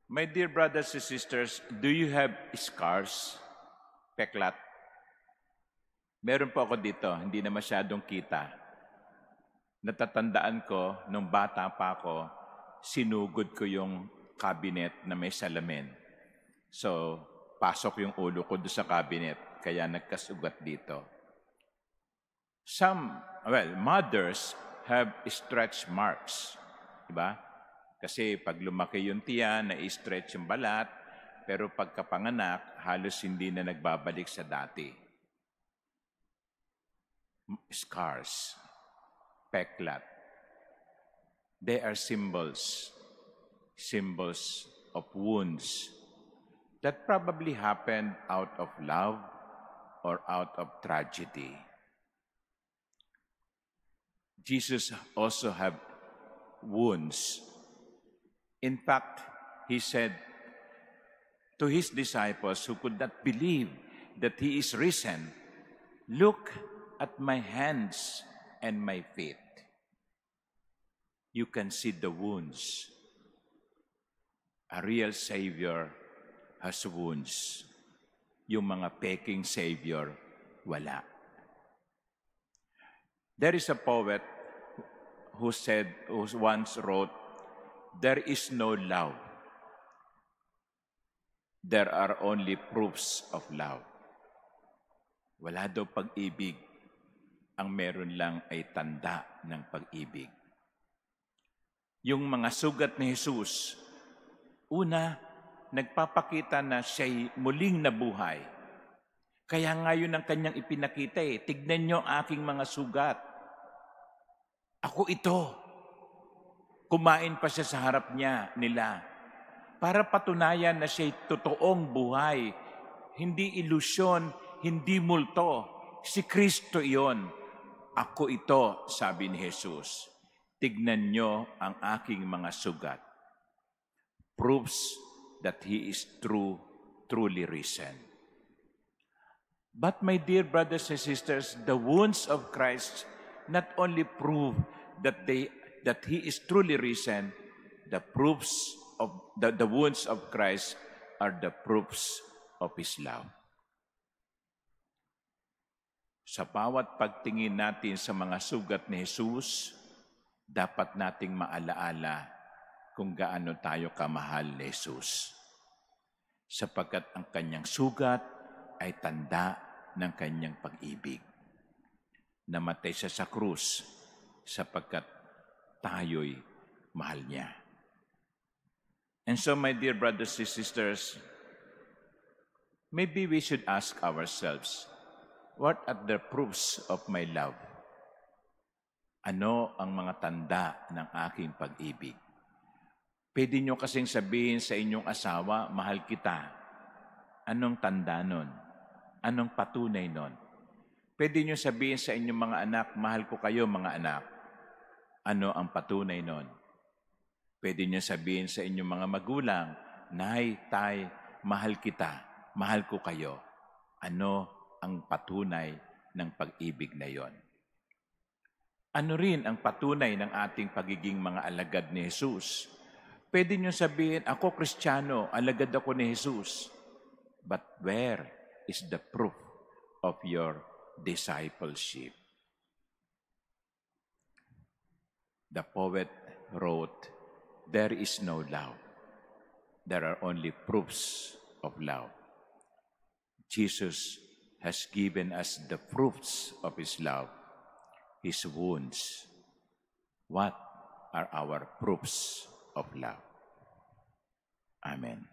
My dear brothers and sisters, do you have scars? Peklat? Meron po ako dito, hindi na masyadong kita. Natatandaan ko, nung bata pa ako, sinugod ko yung cabinet na may salamin. So, pasok yung ulo ko doon sa cabinet, kaya nagkasugat dito. Mothers have stretch marks. Diba? Kasi pag lumaki yung tiyan, na-stretch yung balat, pero pagkapanganak, halos hindi na nagbabalik sa dati. Scars, peklat. They are symbols of wounds that probably happened out of love or out of tragedy. Jesus also had wounds. In fact, he said to his disciples who could not believe that he is risen, "Look at my hands and my feet." You can see the wounds. A real Savior has wounds. Yung mga peking Savior, wala. There is a poet who once wrote, "There is no love. There are only proofs of love." Wala daw pag-ibig. Ang meron lang ay tanda ng pag-ibig. Yung mga sugat ni Jesus, una, nagpapakita na siya'y muling nabuhay. Kaya ngayon ang kanyang ipinakita tignan niyo aking mga sugat. Ako ito. Kumain pa siya sa harap nila para patunayan na siya'y totoong buhay. Hindi ilusyon, hindi multo. Si Kristo iyon. Ako ito, sabi ni Jesus. Tignan niyo ang aking mga sugat. Proofs that He is truly risen. But my dear brothers and sisters, the wounds of Christ not only prove that He is truly risen, the wounds of Christ are the proofs of His love. Sa bawat pagtingin natin sa mga sugat ni Jesus, dapat nating maalaala kung gaano tayo kamahal ni Jesus. Sapagkat ang kanyang sugat ay tanda ng kanyang pag-ibig. Namatay siya sa krus sapagkat tayo'y mahal niya. And so, my dear brothers and sisters, maybe we should ask ourselves, what are the proofs of my love? Ano ang mga tanda ng aking pag-ibig? Pwede nyo kasing sabihin sa inyong asawa, mahal kita. Anong tanda nun? Anong patunay nun? Pwede nyo sabihin sa inyong mga anak, mahal ko kayo mga anak. Ano ang patunay nun? Pwede nyo sabihin sa inyong mga magulang, nay, tay, mahal kita, mahal ko kayo. Ano ang patunay ng pag-ibig na yon? Ano rin ang patunay ng ating pagiging mga alagad ni Jesus? Pwede nyo sabihin, ako Kristiyano, alagad ako ni Jesus. But where is the proof of your discipleship? The poet wrote, "There is no love. There are only proofs of love." Jesus has given us the proofs of His love, His wounds. What are our proofs of love? Amen.